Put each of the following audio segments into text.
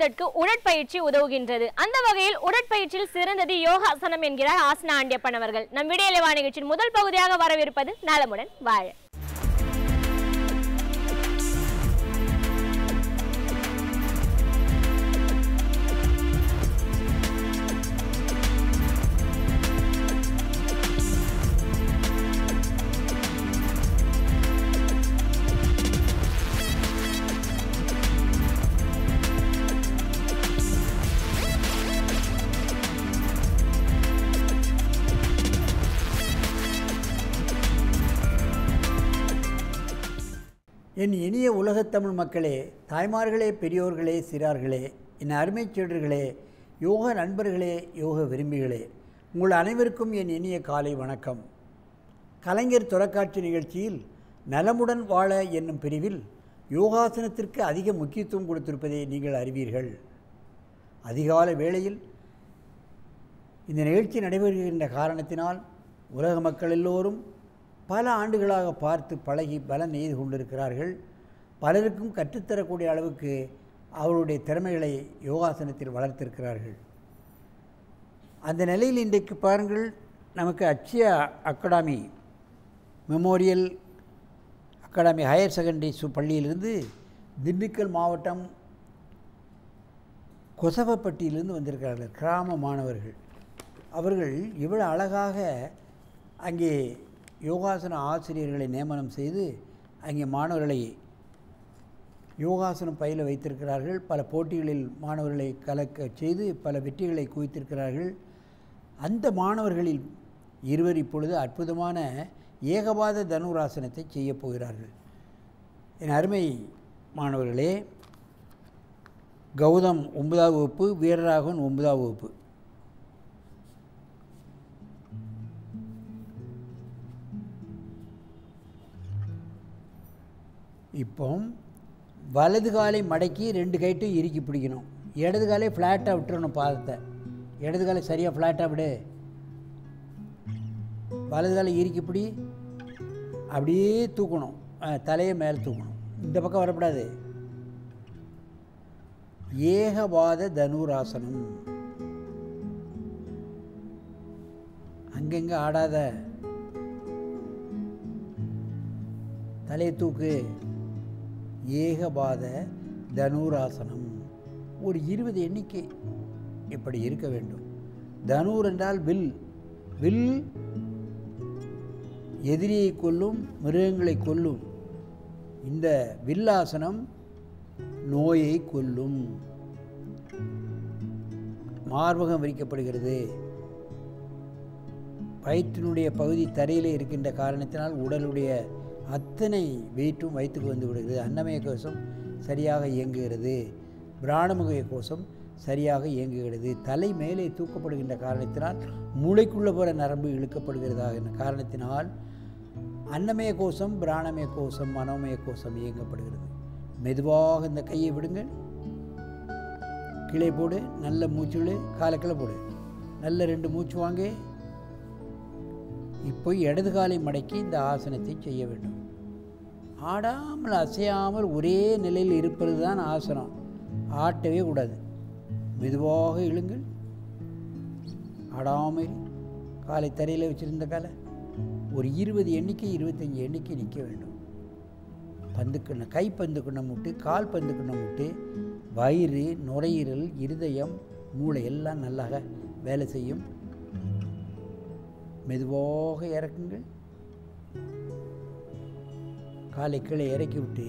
செய்வதற்கு உடற்பயிற்சி உதவுகின்றது. அந்த வகையில் உடற்பயிற்சியில் சிறந்தது யோகாசனம் என்கிறார் ஆசனா ஆண்டியப்பன் அவர்கள். நம் விடியலைவா நிகழ்ச்சியின் முதல் பகுதியாக வரவிருப்பது நலமுடன் வாழ. என் இனிய உலகத்தமிழ் மக்களே, தாய்மார்களே, பெரியோர்களே, சிறார்களே, என் அருமை சீடர்களே, யோக நண்பர்களே, யோக விரும்பிகளே, உங்கள் அனைவருக்கும் என் இனிய காலை வணக்கம். கலைஞர் தொலைக்காட்சி நிகழ்ச்சியில் நலமுடன் வாழ என்னும் பிரிவில் யோகாசனத்திற்கு அதிக முக்கியத்துவம் கொடுத்திருப்பதை நீங்கள் அறிவீர்கள். அதிகாலை வேளையில் இந்த நிகழ்ச்சி நடைபெறுகின்ற காரணத்தினால் உலக மக்கள் எல்லோரும் பல ஆண்டுகளாக பார்த்து பழகி பலன் எய்து கொண்டிருக்கிறார்கள். பலருக்கும் கற்றுத்தரக்கூடிய அளவுக்கு அவருடைய திறமைகளை யோகாசனத்தில் வளர்த்திருக்கிறார்கள். அந்த நிலையில் இன்றைக்கு பாருங்கள், நமக்கு Akshaya academy memorial academy higher secondary பள்ளியிலிருந்து திண்டுக்கல் மாவட்டம் கொசவப்பட்டியிலிருந்து வந்திருக்கிறார்கள் கிராம மாணவர்கள். அவர்கள் இவ்வளவு அழகாக அங்கே யோகாசன ஆசிரியர்களை நியமனம் செய்து அங்கே மாணவர்களை யோகாசனம் பயில வைத்திருக்கிறார்கள். பல போட்டிகளில் மாணவர்களை கலக்க செய்து பல வெற்றிகளை குவித்திருக்கிறார்கள். அந்த மாணவர்களில் இருவர் இப்பொழுது அற்புதமான ஏகபாத தனுராசனத்தை செய்யப் போகிறார்கள். என் அருமை மாணவர்களே, கௌதம் 9ஆம் வகுப்பு, வீரராகவன் 9ஆம் வகுப்பு. இப்போ வலது காலை மடக்கி 2 கைட்டும் இறுக்கி பிடிக்கணும். இடது காலை ஃப்ளாட்டாக விட்டுறணும். பாதத்தை இடது காலை சரியாக ஃப்ளாட்டாக விடு. வலது காலை இறுக்கி பிடி, அப்படியே தூக்கணும். தலையை மேலே தூக்கணும். இந்த பக்கம் வரக்கூடாது. ஏகபாத தனுராசனம். அங்கங்கே ஆடாத, தலையை தூக்கு. ஏகபாத தனுராசனம். ஒரு 20 எண்ணிக்கை இப்படி இருக்க வேண்டும். தனூர் என்றால் வில். வில் எதிரியை கொல்லும், மிருகங்களை கொல்லும். இந்த வில்லாசனம் நோயை கொல்லும். மார்பகம் விரிக்கப்படுகிறது. வயிற்றினுடைய பகுதி தரையில் இருக்கின்ற காரணத்தினால் உடலுடைய அத்தனை வெயிட்டும் வயிற்றுக்கு வந்து விடுகிறது. அன்னமய கோஷம் சரியாக இயங்குகிறது. பிராணமுக கோஷம் சரியாக இயங்குகிறது. தலை மேலே தூக்கப்படுகின்ற காரணத்தினால் மூளைக்குள்ளே போகிற நரம்பு இழுக்கப்படுகிறதாக காரணத்தினால் அன்னமய கோஷம், பிராணமய கோஷம், மனோமய கோஷம் இயங்கப்படுகிறது. மெதுவாக இந்த கையை விடுங்க. கீழே போடு. நல்ல மூச்சு. காலை கீழே போடு. நல்ல 2 மூச்சு வாங்க. இப்போ இடது காலை மடக்கி இந்த ஆசனத்தை செய்ய வேண்டும். ஆடாமல் அசையாமல் ஒரே நிலையில் இருப்பது தான் ஆசனம். ஆட்டவே கூடாது. மெதுவாக இழுங்கள். ஆடாமல் காலை தரையில் வச்சுருந்த காலை ஒரு 20 எண்ணிக்கை 25 எண்ணிக்கை நிற்க வேண்டும். பந்துக்குண்ண, கை பந்துக்குண்ண முட்டு, கால் பந்துக்குண்ண முட்டு, வயிறு, நுரையீரல், இருதயம், மூளை எல்லாம் நல்லாக வேலை செய்யும். மெதுவாக இறக்குங்கள். காலை கீழே இறக்கி விட்டு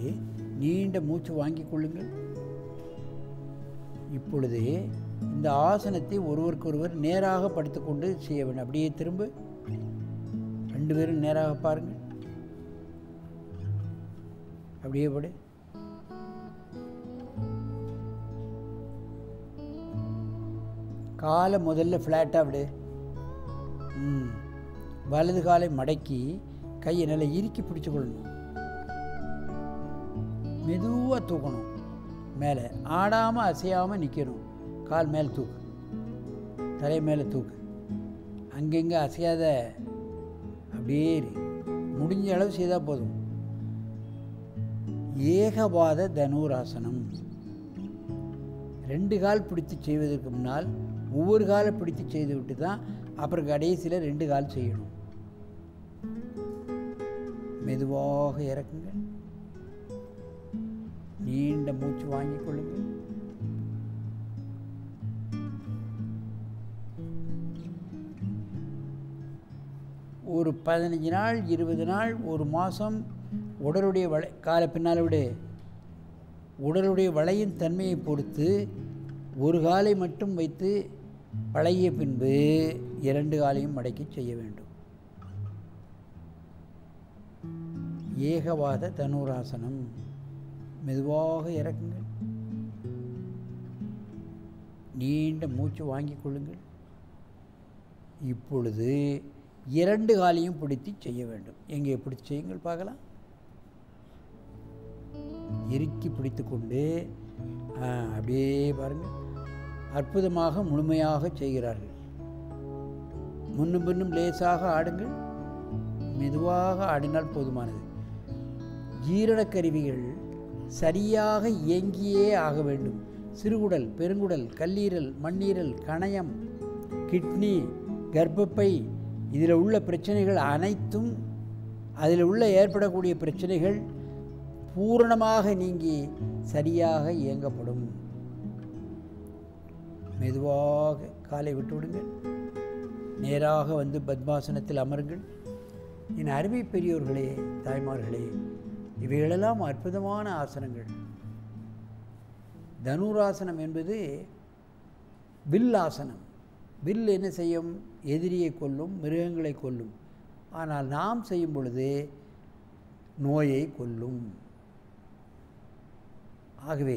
நீண்ட மூச்சு வாங்கி கொள்ளுங்கள். இப்பொழுது இந்த ஆசனத்தை ஒருவருக்கொருவர் நேராக படுத்துக்கொண்டு செய்ய வேண்டும். அப்படியே திரும்ப 2 பேரும் நேராக பாருங்கள். அப்படியே படு. காலை முதல்ல ஃப்ளாட்டாக விடு. வலது காலை மடக்கி கையை நல்லா இறுக்கி பிடிச்சு கொள்ளணும். மெதுவாக தூக்கணும். மேலே ஆடாமல் அசையாமல் நிற்கணும். கால் மேலே தூக்கு, தலை மேலே தூக்கு. அங்கங்கே அசையாத, அப்படியே முடிஞ்ச அளவு செய்தால் போதும். ஏகபாத தனுராசனம். 2 கால் பிடித்து செய்வதற்கு முன்னால் ஒவ்வொரு காலை பிடித்து செய்துவிட்டு தான் அப்புறம் கடைசியில் 2 கால் செய்யணும். மெதுவாக இறக்குங்கள். நீண்ட மூச்சு வாங்கிக் கொள்ளுங்கள். ஒரு 15 நாள் 20 நாள் 1 மாதம் உடலுடைய காலை பின்னால் விட உடலுடைய வளையின் தன்மையை பொறுத்து ஒரு காலை மட்டும் வைத்து பழகிய பின்பு 2 காலையும் மடக்கி செய்ய வேண்டும். ஏகவாத தனுராசனம். மெதுவாக இறக்குங்கள். நீண்ட மூச்சு வாங்கிக் கொள்ளுங்கள். இப்பொழுது 2 காலையும் பிடித்து செய்ய வேண்டும். எங்கே பிடித்து செய்யுங்கள் பார்க்கலாம். இறுக்கி பிடித்து கொண்டு அப்படியே பாருங்கள். அற்புதமாக முழுமையாக செய்கிறார்கள். முன்னும் பின்னும் லேசாக ஆடுங்கள். மெதுவாக ஆடினால் போதுமானது. ஜீரணக்கருவிகள் சரியாக இயங்கியே ஆக வேண்டும். சிறுகுடல், பெருங்குடல், கல்லீரல், மண்ணீரல், கணையம், கிட்னி, கர்ப்பப்பை, இதில் உள்ள பிரச்சனைகள் அனைத்தும், அதில் உள்ள ஏற்படக்கூடிய பிரச்சனைகள் பூரணமாக நீங்கி சரியாக இயங்கப்படும். மெதுவாக காலை விட்டு விடுங்கள். நேராக வந்து பத்மாசனத்தில் அமருங்கள். என் அருமை பெரியோர்களே, தாய்மார்களே, இவைகளெல்லாம் அற்புதமான ஆசனங்கள். தனுராசனம் என்பது வில் ஆசனம். வில் என்ன செய்யும்? எதிரியை கொல்லும், மிருகங்களை கொல்லும். ஆனால் நாம் செய்யும் பொழுது நோயை கொல்லும். ஆகவே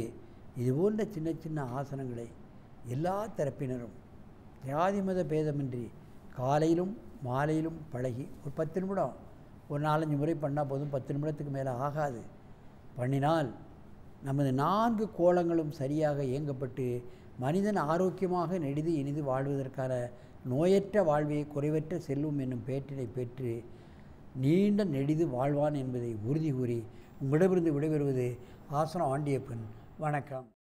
இது போன்ற சின்ன சின்ன ஆசனங்களை எல்லா தரப்பினரும் ஜாதி மத பேதமின்றி காலையிலும் மாலையிலும் பழகி ஒரு 10 நிமிடம், ஒரு 4-5 முறை பண்ணால் போதும். 10 நிமிடத்துக்கு மேலே ஆகாது. பண்ணினால் நமது 4 கோலங்களும் சரியாக இயங்கப்பட்டு மனிதன் ஆரோக்கியமாக நெடிது இனிது வாழ்வதற்கான நோயற்ற வாழ்வை, குறைவற்ற செல்வம் என்னும் பேற்றினை பெற்று நீண்ட நெடிது வாழ்வான் என்பதை உறுதி கூறி உங்களிடமிருந்து விடைபெறுவது ஆசனம் ஆண்டியப்பன். வணக்கம்.